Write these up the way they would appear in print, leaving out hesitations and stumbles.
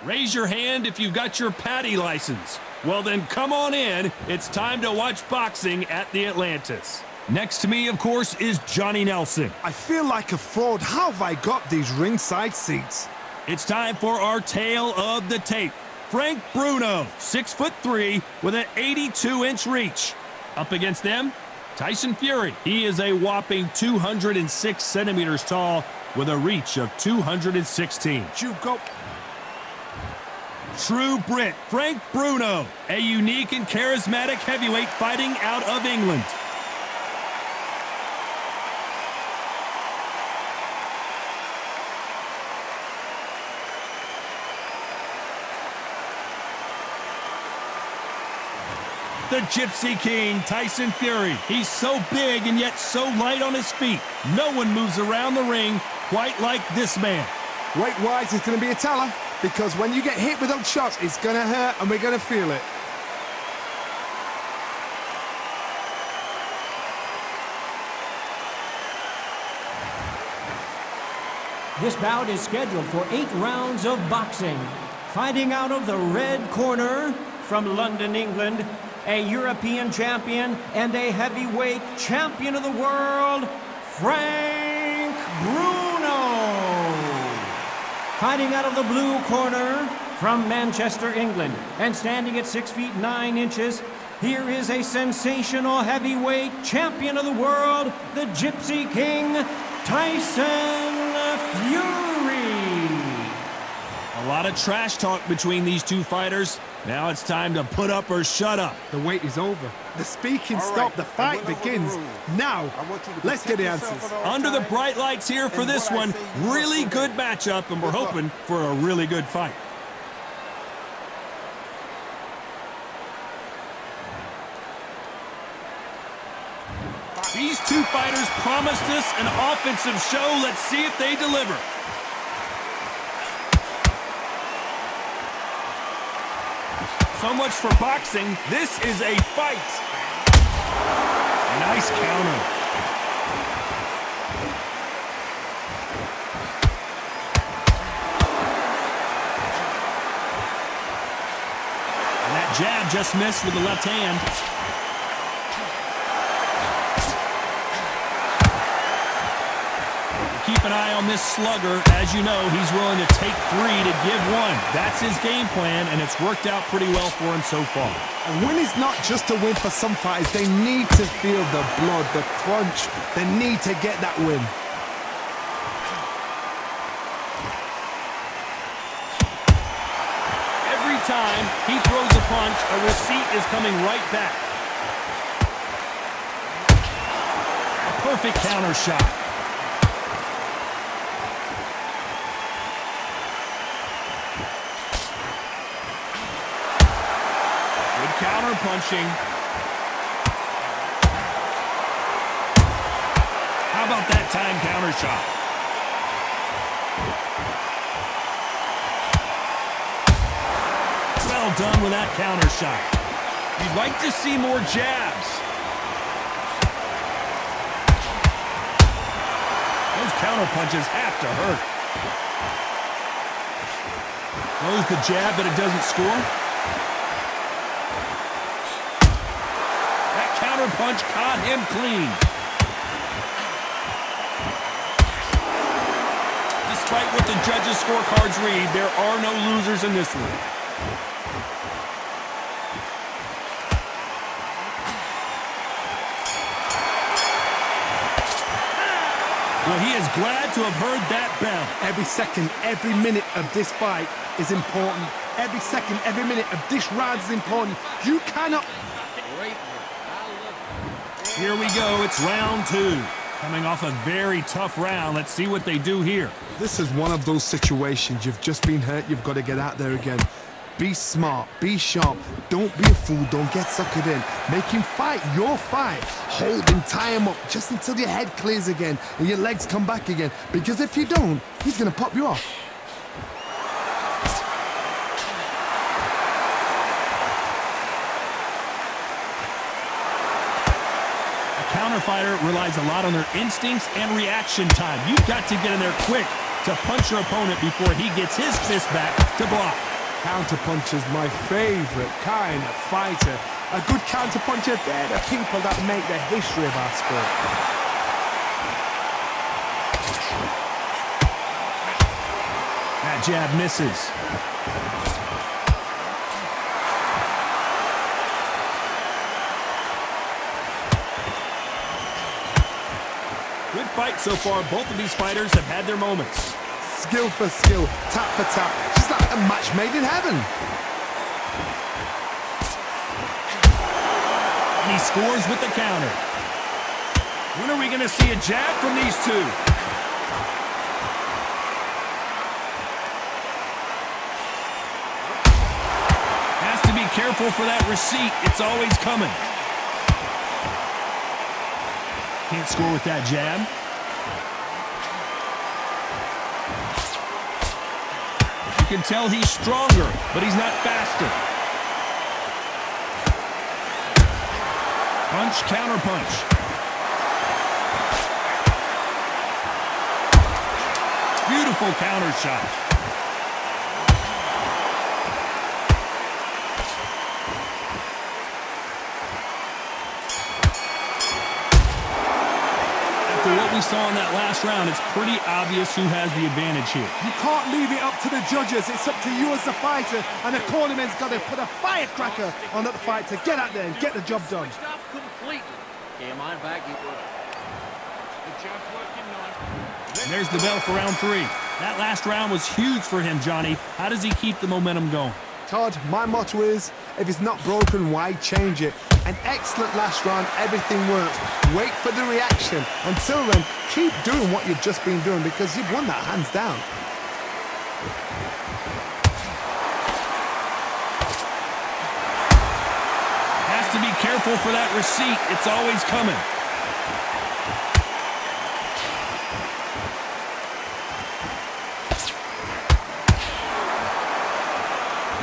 Raise your hand if you've got your paddy license. Well then, come on in. It's time to watch boxing at the Atlantis. Next to me, of course, is Johnny Nelson. I feel like a fraud. How have I got these ringside seats? It's time for our tale of the tape. Frank Bruno, 6'3", with an 82-inch reach. Up against them, Tyson Fury. He is a whopping 206 centimeters tall with a reach of 216. You go. True Brit, Frank Bruno, a unique and charismatic heavyweight fighting out of England. The Gypsy King, Tyson Fury. He's so big and yet so light on his feet. No one moves around the ring quite like this man. Weight-wise, it's going to be a teller, because when you get hit with those shots, it's going to hurt and we're going to feel it. This bout is scheduled for 8 rounds of boxing. Fighting out of the red corner from London, England, a European champion and a heavyweight champion of the world, Frank Bruno. Fighting out of the blue corner from Manchester, England, and standing at 6 feet 9 inches, here is a sensational heavyweight champion of the world, the Gypsy King, Tyson Fury. A lot of trash talk between these two fighters. Now it's time to put up or shut up. The wait is over. The speaking stopped. The fight begins. Now, let's get the answers. Under the bright lights here for this one. Really good matchup, and we're hoping for a really good fight. These two fighters promised us an offensive show. Let's see if they deliver. So much for boxing. This is a fight. Nice counter. And that jab just missed with the left hand. Keep an eye on this slugger. As you know, he's willing to take 3 to give 1. That's his game plan, and it's worked out pretty well for him so far. A win is not just a win for some fighters. They need to feel the blood, the crunch. They need to get that win. Every time he throws a punch, a receipt is coming right back. A perfect counter shot. Counter punching. How about that time counter shot? Well done with that counter shot. You'd like to see more jabs. Those counter punches have to hurt. Throws the jab, but it doesn't score. Punch caught him clean. Despite what the judges' scorecards read, there are no losers in this one. Well, he is glad to have heard that bell. Every second, every minute of this fight is important. Every second, every minute of this round is important. You cannot... Here we go, it's round 2. Coming off a very tough round. Let's see what they do here. This is one of those situations. You've just been hurt, you've got to get out there again. Be smart, be sharp, don't be a fool, don't get suckered in. Make him fight your fight. Hold him, tie him up, just until your head clears again and your legs come back again. Because if you don't, he's going to pop you off. Counterfighter relies a lot on their instincts and reaction time. You've got to get in there quick to punch your opponent before he gets his fist back to block. Counterpuncher's my favorite kind of fighter. A good counterpuncher, they're the people that make the history of our sport. That jab misses. Good fight so far. Both of these fighters have had their moments. Skill for skill, tap for tap, just like a match made in heaven. And he scores with the counter. When are we going to see a jab from these two? Has to be careful for that receipt. It's always coming. Can't score with that jab. You can tell he's stronger, but he's not faster. Punch, counter punch. Beautiful counter shot. After what we saw in that last round, it's pretty obvious who has the advantage here. You can't leave it up to the judges. It's up to you as the fighter, and the cornerman's got to put a firecracker on that fight to get out there and get the job done. And there's the bell for round 3. That last round was huge for him, Johnny. How does he keep the momentum going? Todd, my motto is, if it's not broken, why change it? An excellent last round, everything works. Wait for the reaction. Until then, keep doing what you've just been doing because you've won that hands down. Has to be careful for that receipt. It's always coming.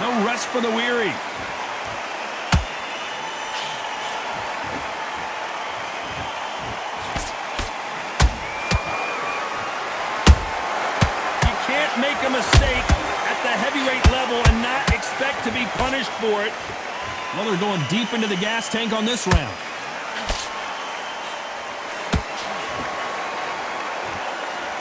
No rest for the weary. You can't make a mistake at the heavyweight level and not expect to be punished for it. Well, they're going deep into the gas tank on this round.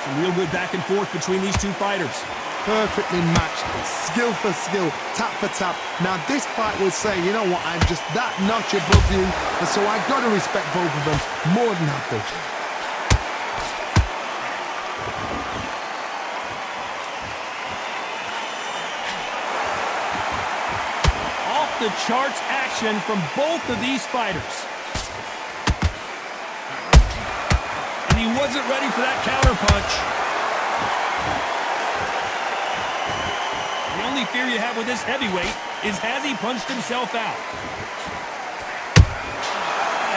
Some real good back and forth between these two fighters. Perfectly matched, skill for skill, tap for tap. Now this fight will say, you know what, I'm just that notch above you, and so I've got to respect both of them more than happy. Off the charts action from both of these fighters. And he wasn't ready for that counter punch. The only fear you have with this heavyweight is has he punched himself out?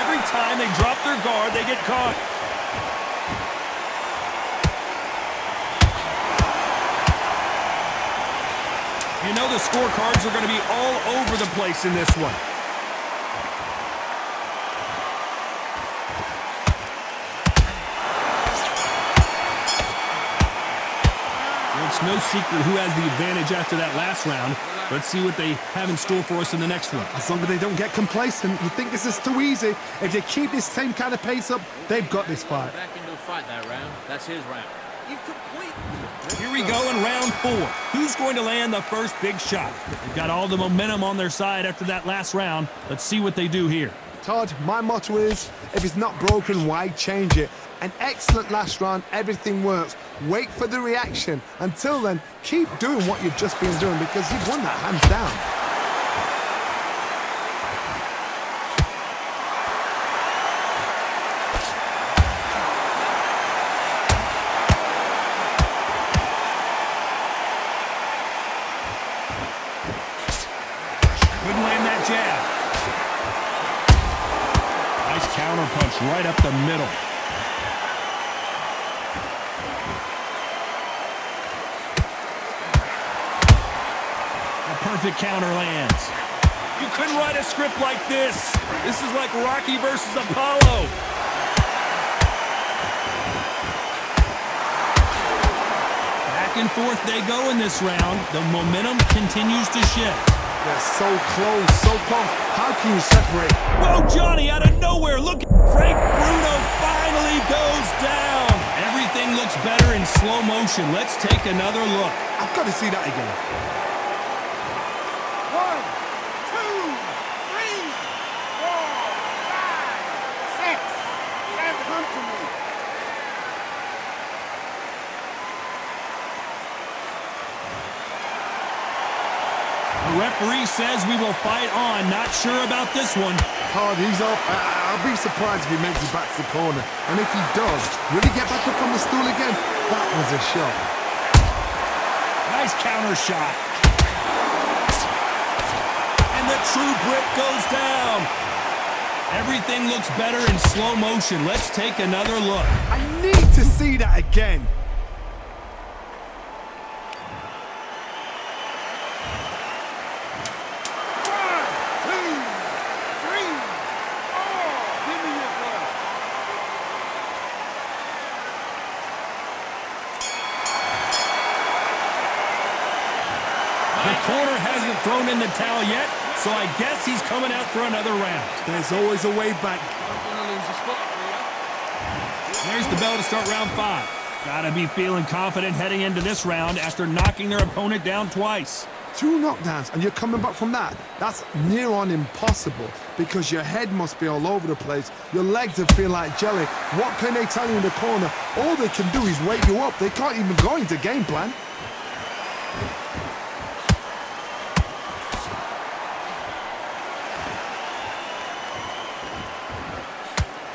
Every time they drop their guard, they get caught. You know the scorecards are going to be all over the place in this one. It's no secret who has the advantage after that last round. Let's see what they have in store for us in the next one. As long as they don't get complacent, you think this is too easy. If they keep this same kind of pace up, they've got this fight. Back into a fight that round. That's his round. Here we go in round 4. Who's going to land the first big shot? They've got all the momentum on their side after that last round. Let's see what they do here. Todd, my motto is, if it's not broken, why change it? An excellent last round, everything works. Wait for the reaction. Until then, keep doing what you've just been doing because you've won that hands down. Couldn't land that jab. Nice counter punch right up the middle. Perfect counter lands. You couldn't write a script like this. This is like Rocky versus Apollo. Back and forth they go in this round. The momentum continues to shift. They're so close, so close. How can you separate? Whoa, Johnny, out of nowhere. Look, Frank Bruno finally goes down. Everything looks better in slow motion. Let's take another look. I've got to see that again. 1, 2, 3, 4, 5, 6, 7. Come to me. The referee says we will fight on. Not sure about this one. Hard, he's up. I'll be surprised if he makes it back to the corner. And if he does, will he get back up on the stool again? That was a shot. Nice counter shot. And the true grip goes down. Everything looks better in slow motion. Let's take another look. I need to see that again. The corner hasn't thrown in the towel yet, so I guess he's coming out for another round. There's always a way back. There's the bell to start round 5. Gotta be feeling confident heading into this round after knocking their opponent down twice. 2 knockdowns and you're coming back from that. That's near on impossible because your head must be all over the place. Your legs will feel like jelly. What can they tell you in the corner? All they can do is wake you up. They can't even go into game plan.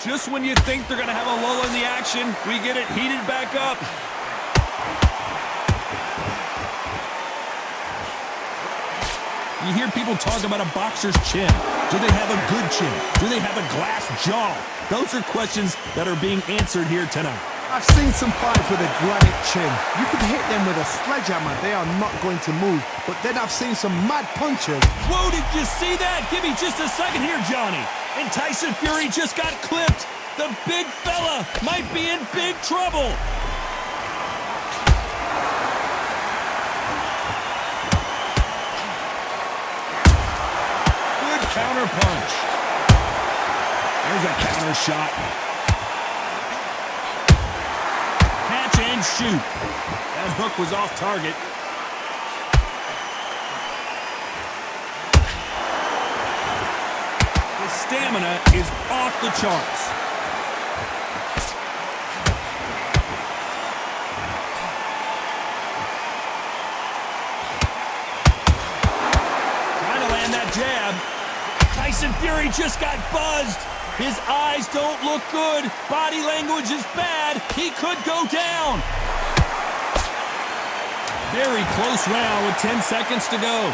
Just when you think they're going to have a lull in the action, we get it heated back up. You hear people talk about a boxer's chin. Do they have a good chin? Do they have a glass jaw? Those are questions that are being answered here tonight. I've seen some fights with a granite chin. You can hit them with a sledgehammer. They are not going to move. But then I've seen some mad punches. Whoa, did you see that? Give me just a second here, Johnny. And Tyson Fury just got clipped. The big fella might be in big trouble. Good counter punch. There's a counter shot. Catch and shoot. That hook was off target. Stamina is off the charts. Trying to land that jab. Tyson Fury just got buzzed. His eyes don't look good. Body language is bad. He could go down. Very close round with 10 seconds to go.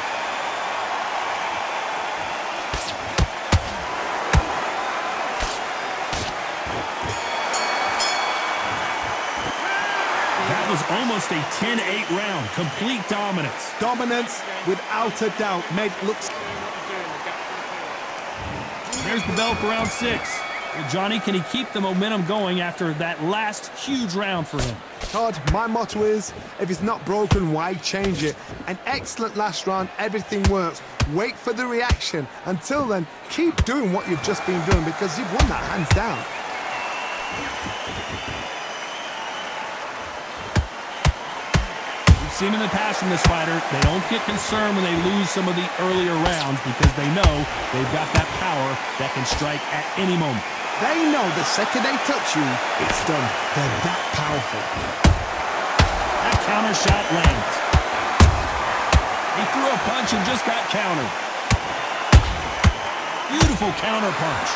That was almost a 10-8 round. Complete dominance. Dominance, without a doubt, made looks. There's the bell for round 6. Well, Johnny, can he keep the momentum going after that last huge round for him? Todd, my motto is, if it's not broken, why change it? An excellent last round, everything works. Wait for the reaction. Until then, keep doing what you've just been doing because you've won that hands down. Seen in the past from this fighter, they don't get concerned when they lose some of the earlier rounds because they know they've got that power that can strike at any moment. They know the second they touch you, it's done. They're that powerful. That counter shot lands. He threw a punch and just got countered. Beautiful counter punch.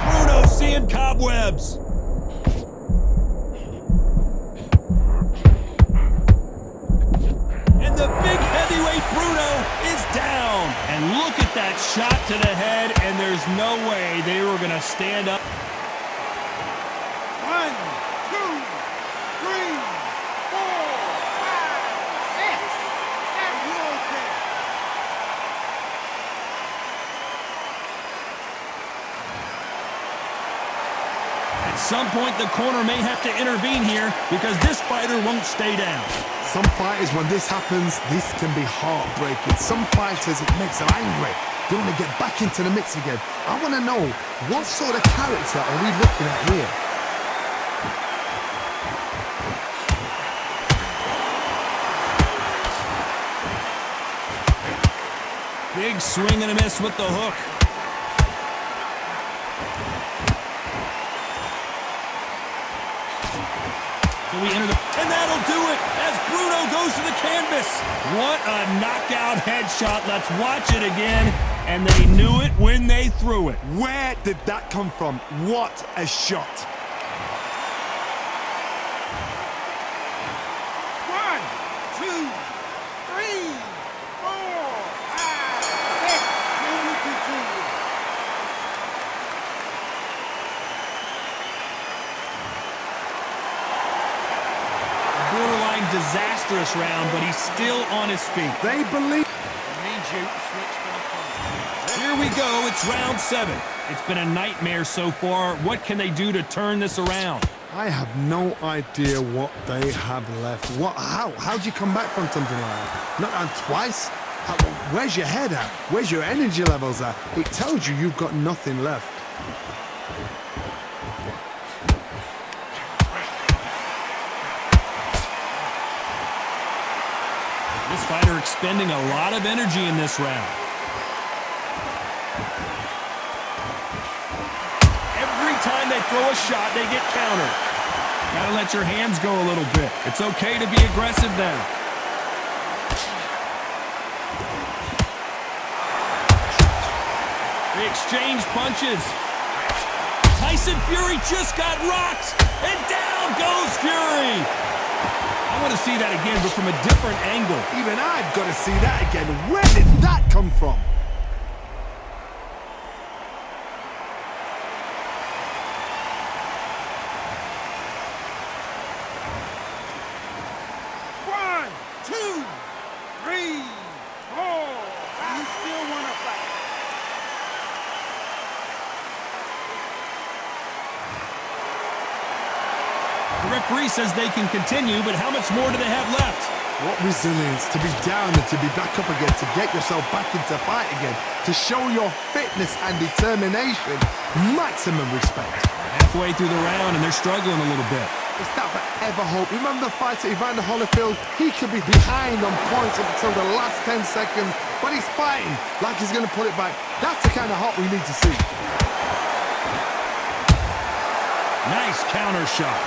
Bruno seeing cobwebs. The big heavyweight Bruno is down. And look at that shot to the head, and there's no way they were going to stand up. 1, 2, 3, 4, 5, 6, 7. You okay? At some point, the corner may have to intervene here because this fighter won't stay down. Some fighters, when this happens, this can be heartbreaking. Some fighters, it makes them angry. They want to get back into the mix again. I want to know, what sort of character are we looking at here? Big swing and a miss with the hook. So we enter and that'll do it as Bruno goes to the canvas. What a knockout headshot. Let's watch it again. And they knew it when they threw it. Where did that come from? What a shot. 1, 2, 3, 4, 5, 6. Can we continue? Borderline disastrous round, but he's still on his feet. They believe. Here we go, it's round 7. It's been a nightmare so far. What can they do to turn this around? I have no idea what they have left. How'd you come back from something like that? Not on twice? Where's your head at? Where's your energy levels at? It tells you you've got nothing left. This fighter expending a lot of energy in this round. Every time they throw a shot, they get countered. Gotta let your hands go a little bit. It's okay to be aggressive now. They exchange punches. Tyson Fury just got rocked, and down goes Fury. I want to see that again, but from a different angle. Even I've got to see that again. Where did that come from? One, two, three, four. You still want to fight? The referee says they can continue, but how much more do they have left? What resilience to be down and to be back up again, to get yourself back into fight again, to show your fitness and determination. Maximum respect. Halfway through the round, and they're struggling a little bit. It's that forever hope. Remember the fight at Evander Holyfield? He could be behind on points up until the last 10 seconds, but he's fighting like he's going to pull it back. That's the kind of hope we need to see. Nice counter shot.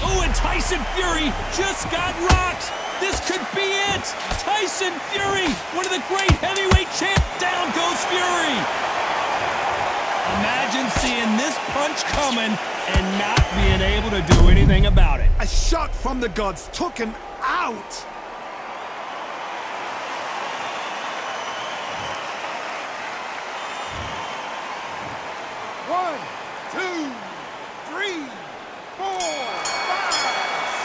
Oh, and Tyson Fury just got rocked. This could be it. Tyson Fury, one of the great heavyweight champs. Down goes Fury. Imagine seeing this punch coming and not being able to do anything about it. A shot from the gods took him out. One, two, three, 4, 5,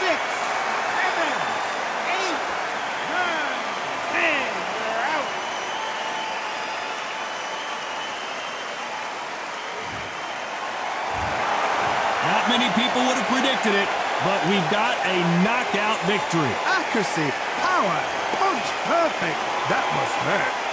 6, 7, 8, 9, 10. You're out. Not many people would have predicted it, but we've got a knockout victory. Accuracy, power, punch perfect. That must hurt.